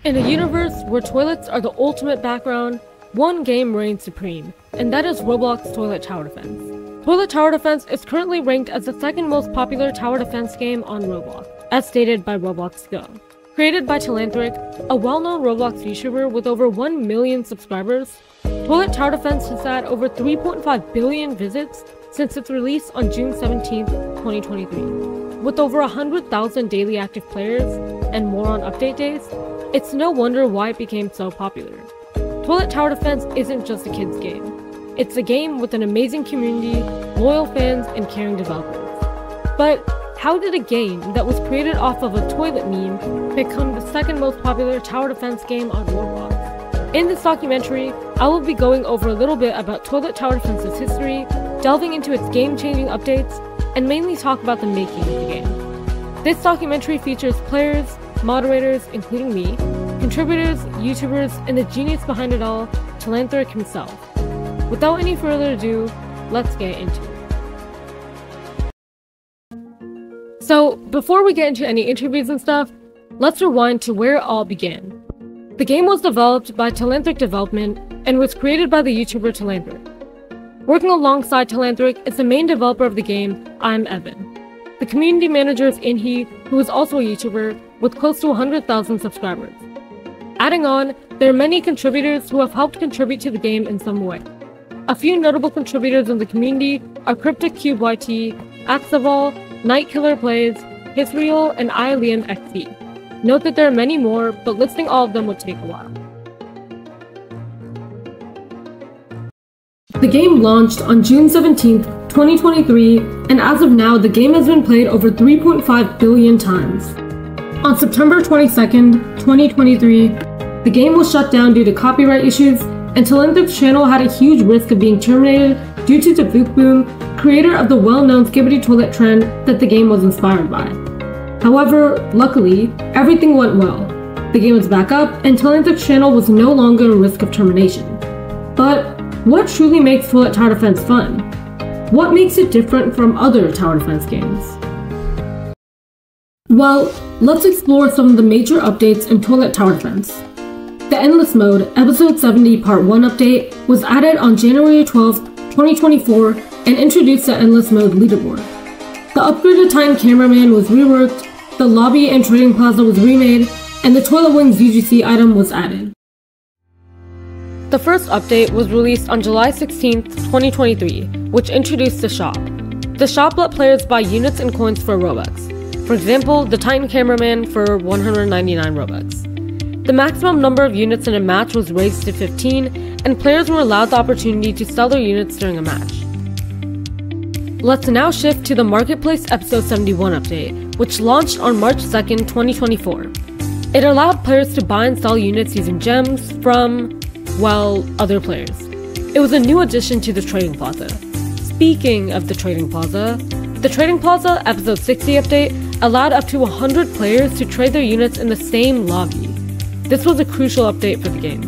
In a universe where toilets are the ultimate background, one game reigns supreme, and that is Roblox Toilet Tower Defense. Toilet Tower Defense is currently ranked as the second most popular tower defense game on Roblox, as stated by Roblox Go. Created by Telanthric, a well-known Roblox YouTuber with over 1 million subscribers, Toilet Tower Defense has had over 3.5 billion visits since its release on June 17, 2023. With over 100,000 daily active players and more on update days, it's no wonder why it became so popular. Toilet Tower Defense isn't just a kid's game. It's a game with an amazing community, loyal fans, and caring developers. But how did a game that was created off of a toilet meme become the second most popular tower defense game on Roblox? In this documentary, I will be going over a little bit about Toilet Tower Defense's history, delving into its game-changing updates, and mainly talk about the making of the game. This documentary features players, moderators, including me, contributors, YouTubers, and the genius behind it all, Telanthric himself. Without any further ado, let's get into it. So, before we get into any interviews and stuff, let's rewind to where it all began. The game was developed by Telanthric Development and was created by the YouTuber Telanthric. Working alongside Telanthric is the main developer of the game, I'm Evan. The community manager is Inhi, who is also a YouTuber with close to 100,000 subscribers. Adding on, there are many contributors who have helped contribute to the game in some way. A few notable contributors in the community are CrypticCubeYT, Axaval, Nightkiller Plays, Hisreal, and ILiamXD. Note that there are many more, but listing all of them would take a while. The game launched on June 17, 2023, and as of now, the game has been played over 3.5 billion times. On September 22nd, 2023, the game was shut down due to copyright issues, and Telanthric's channel had a huge risk of being terminated due to Boom, creator of the well-known skibbity toilet trend that the game was inspired by. However, luckily, everything went well. The game was back up, and Telanthric's channel was no longer in risk of termination. But what truly makes Toilet Tower Defense fun? What makes it different from other tower defense games? Well, let's explore some of the major updates in Toilet Tower Defense. The Endless Mode, Episode 70 Part 1 update was added on January 12, 2024 and introduced the Endless Mode leaderboard. The upgraded Titan Cameraman was reworked, the lobby and trading plaza was remade, and the Toilet Wings UGC item was added. The first update was released on July 16, 2023, which introduced the shop. The shop let players buy units and coins for Robux. For example, the Titan Cameraman for 199 Robux. The maximum number of units in a match was raised to 15, and players were allowed the opportunity to sell their units during a match. Let's now shift to the Marketplace Episode 71 update, which launched on March 2nd, 2024. It allowed players to buy and sell units using gems from, well, other players. It was a new addition to the Trading Plaza. Speaking of the Trading Plaza Episode 60 update allowed up to 100 players to trade their units in the same lobby. This was a crucial update for the game.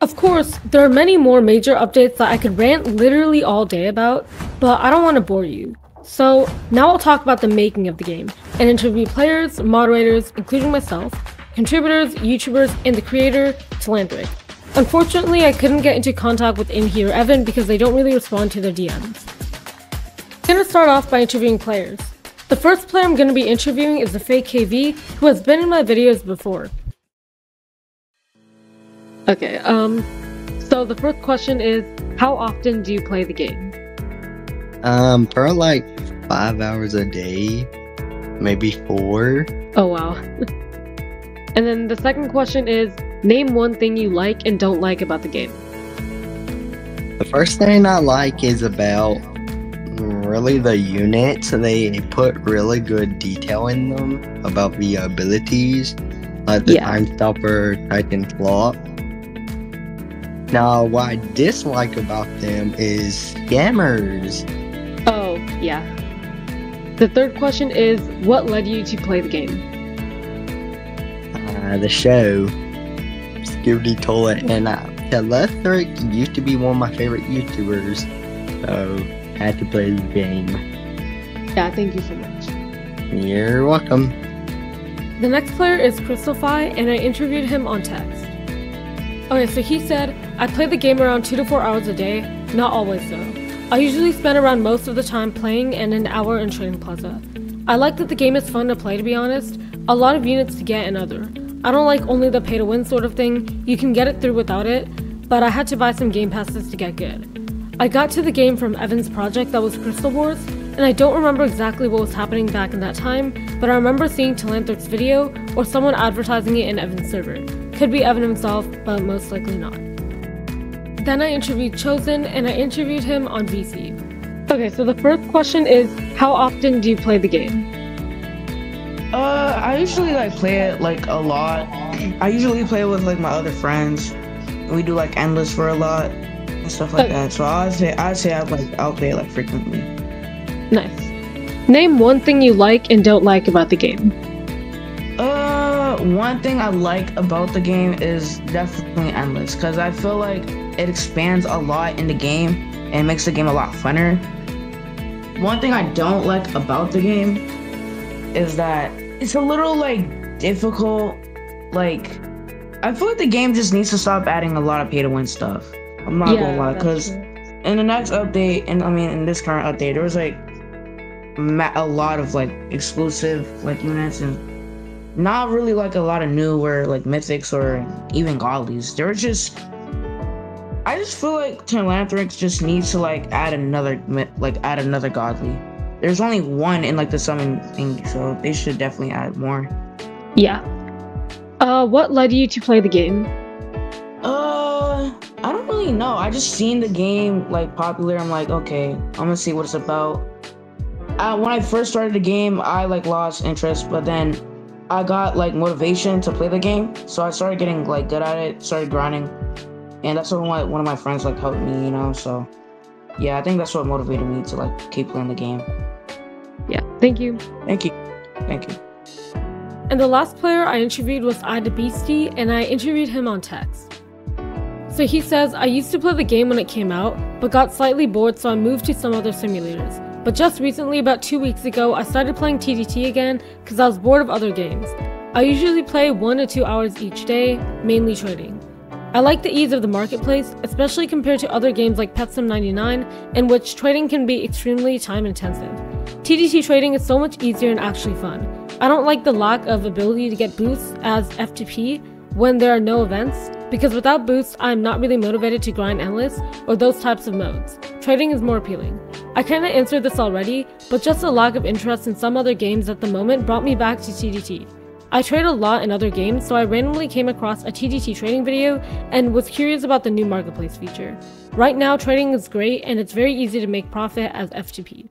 Of course, there are many more major updates that I could rant literally all day about, but I don't want to bore you. So now I'll talk about the making of the game, and interview players, moderators, including myself, contributors, YouTubers, and the creator, Telanthric. Unfortunately, I couldn't get into contact with Inhi or Evan because they don't really respond to their DMs. I'm gonna start off by interviewing players. The first player I'm gonna be interviewing is the fake KV, who has been in my videos before. Okay, so the first question is, how often do you play the game? For like 5 hours a day, maybe 4. Oh wow. And then the second question is, name one thing you like and don't like about the game. The first thing I like is about really the units. They put really good detail in them about the abilities, like the Time Stopper, Titan Flop. Now, what I dislike about them is scammers. Oh, yeah. The third question is, what led you to play the game? The show, Skibbity Toilet, and Telanthric used to be one of my favorite YouTubers, so I had to play the game. Yeah, thank you so much. You're welcome. The next player is Crystalfy, and I interviewed him on text. Okay, so he said, I play the game around 2 to 4 hours a day, not always though. I usually spend around most of the time playing and an hour in Trading Plaza. I like that the game is fun to play, to be honest, a lot of units to get and other. I don't like only the pay to win sort of thing, you can get it through without it, but I had to buy some game passes to get good. I got to the game from Evan's project that was Crystal Wars, and I don't remember exactly what was happening back in that time, but I remember seeing Telanthric's video or someone advertising it in Evan's server. Could be Evan himself, but most likely not. Then I interviewed Chosen, and I interviewed him on VC. Okay, so the first question is, how often do you play the game? I usually play it a lot. I usually play with my other friends. We do endless for a lot and stuff like that. So I'd say I'll play it frequently. Nice. Name one thing you like and don't like about the game. One thing I like about the game is definitely endless, because I feel like it expands a lot in the game and makes the game a lot funner. One thing I don't like about the game is that it's a little difficult. I feel like the game just needs to stop adding a lot of pay to win stuff. I'm not gonna lie, because in the next update, and in this current update, there was a lot of exclusive units, and not really a lot of newer mythics or even godlies. There were just, I just feel like Telanthric just needs to add another godly. There's only one in the summon thing, so they should definitely add more. Yeah. What led you to play the game? I don't really know. I just seen the game popular. I'm okay, I'm gonna see what it's about. When I first started the game, I lost interest, but then I got motivation to play the game, so I started getting good at it, started grinding, and that's when one of my friends helped me, so yeah, I think that's what motivated me to keep playing the game. Yeah, thank you. Thank you. And the last player I interviewed was Beastie, and I interviewed him on text. So he says, I used to play the game when it came out, but got slightly bored, so I moved to some other simulators. But just recently, about 2 weeks ago, I started playing TDT again because I was bored of other games. I usually play 1 to 2 hours each day, mainly trading. I like the ease of the marketplace, especially compared to other games like PetSim 99, in which trading can be extremely time intensive. TDT trading is so much easier and actually fun. I don't like the lack of ability to get boosts as F2P when there are no events, because without boosts, I'm not really motivated to grind endless or those types of modes. Trading is more appealing. I kinda answered this already, but just a lack of interest in some other games at the moment brought me back to TDT. I trade a lot in other games, so I randomly came across a TDT trading video and was curious about the new marketplace feature. Right now, trading is great and it's very easy to make profit as F2P.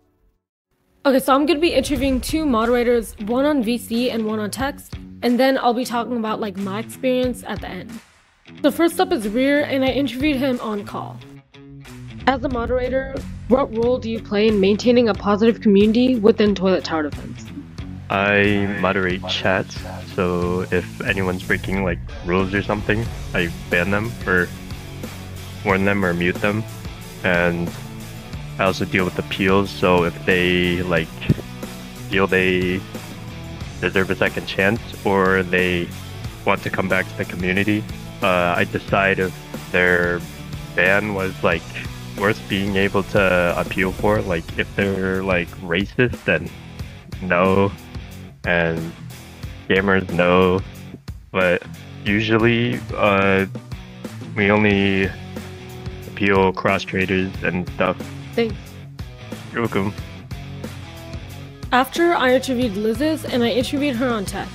Okay, so I'm gonna be interviewing 2 moderators, one on VC and one on text, and then I'll be talking about my experience at the end. So first up is Rear, and I interviewed him on call. As a moderator, what role do you play in maintaining a positive community within Toilet Tower Defense? I moderate chats, so if anyone's breaking rules or something, I ban them or warn them or mute them. And I also deal with appeals, so if they feel they deserve a second chance or they want to come back to the community, I decide if their ban was worth being able to appeal for. If they're racist, then no, and gamers no, but usually we only appeal cross traders and stuff. Thanks. You're welcome. After I interviewed Liz's, and I interviewed her on text.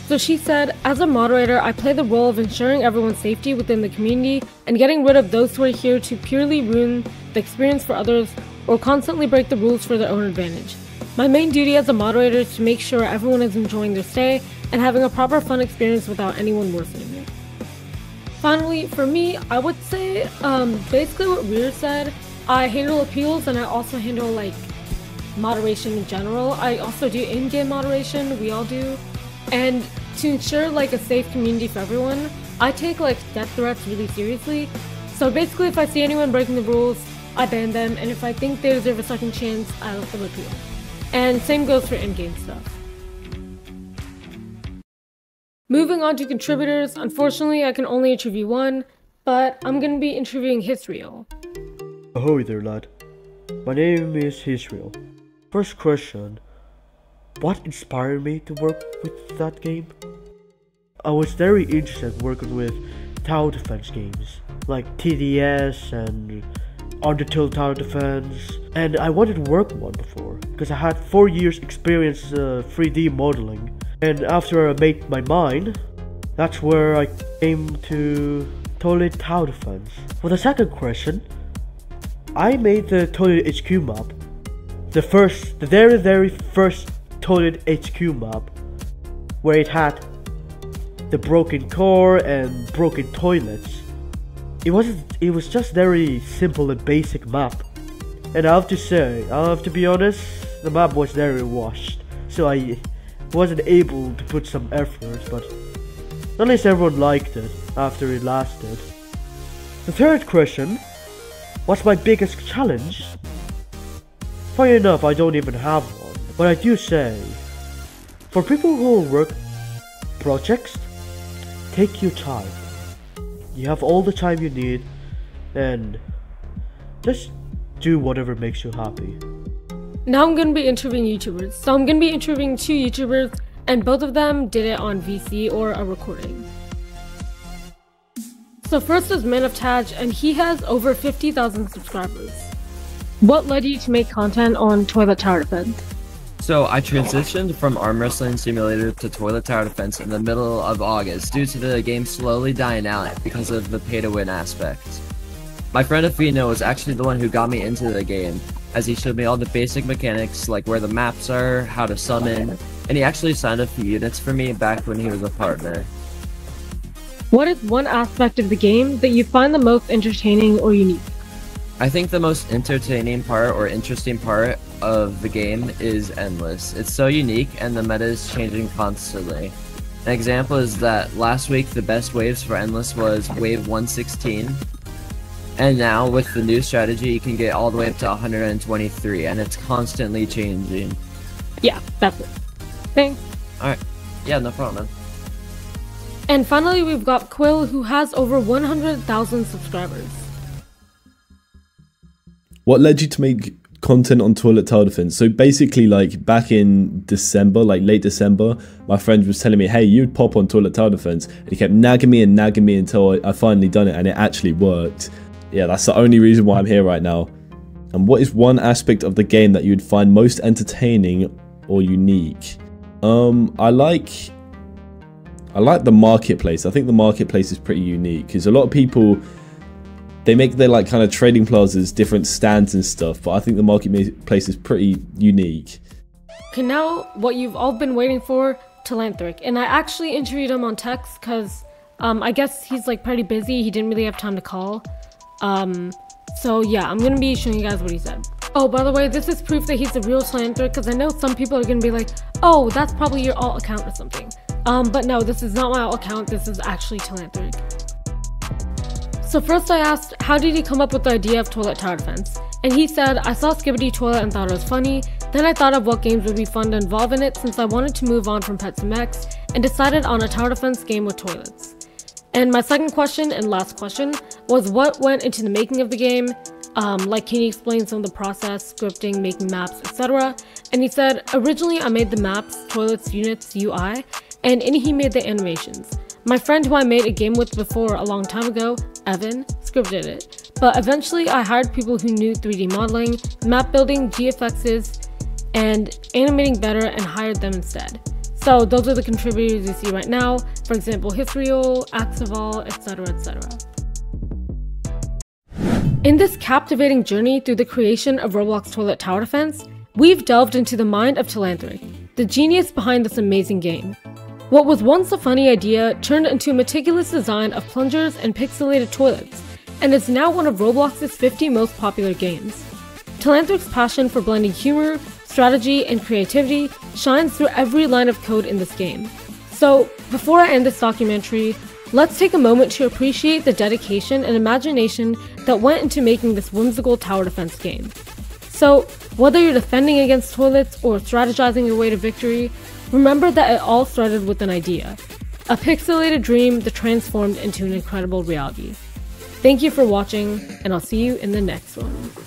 So she said, as a moderator, I play the role of ensuring everyone's safety within the community and getting rid of those who are here to purely ruin the experience for others or constantly break the rules for their own advantage. My main duty as a moderator is to make sure everyone is enjoying their stay and having a proper fun experience without anyone worsening it. Finally, for me, I would say basically what Rear said. I handle appeals and I also handle moderation in general. I also do in-game moderation, we all do. And to ensure a safe community for everyone, I take death threats really seriously. So basically if I see anyone breaking the rules, I ban them, and if I think they deserve a second chance, I let them appeal. and same goes for in-game stuff. Moving on to contributors, unfortunately I can only interview one, but I'm gonna be interviewing Hisreal. Ahoy there, lad. My name is Hisreal. First question, what inspired me to work with that game? I was very interested working with tower defense games, like TDS and Toilet Tower Defense, and I wanted to work one before, because I had 4 years experience 3D modeling. And after I made my mind, that's where I came to Toilet Tower Defense. For the second question, I made the Toilet HQ map. The very first Toilet HQ map, where it had the broken core and broken toilets. It was just very simple and basic map. And I have to be honest, the map was very washed. So I wasn't able to put some effort, but at least everyone liked it after it lasted. The third question, what's my biggest challenge? Funny enough, I don't even have one, but I do say, for people who work projects, take your time. You have all the time you need, and just do whatever makes you happy. Now I'm going to be interviewing YouTubers. So I'm going to be interviewing 2 YouTubers, and both of them did it on VC or a recording. So first is Man of Taj, and he has over 50,000 subscribers. What led you to make content on Toilet Tower Defense? So I transitioned from arm wrestling simulator to Toilet Tower Defense in the middle of August due to the game slowly dying out because of the pay-to-win aspect. My friend Afino was actually the one who got me into the game, as he showed me all the basic mechanics like where the maps are, how to summon, and he actually signed a few units for me back when he was a partner. What is one aspect of the game that you find the most entertaining or unique? I think the most entertaining part or interesting part of the game is Endless. It's so unique and the meta is changing constantly. An example is that last week the best waves for Endless was wave 116. And now, with the new strategy, you can get all the way up to 123, and it's constantly changing. Yeah, that's it. Thanks. Alright. Yeah, no problem, man. And finally, we've got Quill, who has over 100,000 subscribers. What led you to make content on Toilet Tower Defense? So basically, like, back in December, like late December, my friend was telling me, hey, you'd pop on Toilet Tower Defense, and he kept nagging me until I finally done it, and it actually worked. Yeah, that's the only reason why I'm here right now. And what is one aspect of the game that you'd find most entertaining or unique? I like the marketplace. I think the marketplace is pretty unique because a lot of people, they make their like kind of trading plazas, different stands and stuff, but I think the marketplace is pretty unique. Okay, now what you've all been waiting for, Telanthric. And I actually interviewed him on text because I guess he's like pretty busy. He didn't really have time to call. So yeah, I'm gonna be showing you guys what he said. Oh, by the way, this is proof that he's the real Telanthric, because I know some people are gonna be like, oh, that's probably your alt account or something. But no, this is not my alt account, this is actually Telanthric. So first I asked, how did he come up with the idea of Toilet Tower Defense? And he said, I saw Skibidi Toilet and thought it was funny, then I thought of what games would be fun to involve in it since I wanted to move on from Pets and Mechs, and decided on a tower defense game with toilets. And my second question and last question was what went into the making of the game, like can you explain some of the process, scripting, making maps, etc. And he said, originally I made the maps, toilets, units, UI, and he made the animations. My friend who I made a game with before a long time ago, Evan, scripted it. But eventually I hired people who knew 3D modeling, map building, GFXs, and animating better and hired them instead. So those are the contributors you see right now, for example Hisreal, Axeval, etc, etc. In this captivating journey through the creation of Roblox Toilet Tower Defense, we've delved into the mind of Telanthric, the genius behind this amazing game. What was once a funny idea turned into a meticulous design of plungers and pixelated toilets, and is now one of Roblox's 50 most popular games. Telanthric's passion for blending humor, strategy, and creativity shines through every line of code in this game. So, before I end this documentary, let's take a moment to appreciate the dedication and imagination that went into making this whimsical tower defense game. So, Whether you're defending against toilets or strategizing your way to victory, remember that it all started with an idea. A pixelated dream that transformed into an incredible reality. Thank you for watching, and I'll see you in the next one.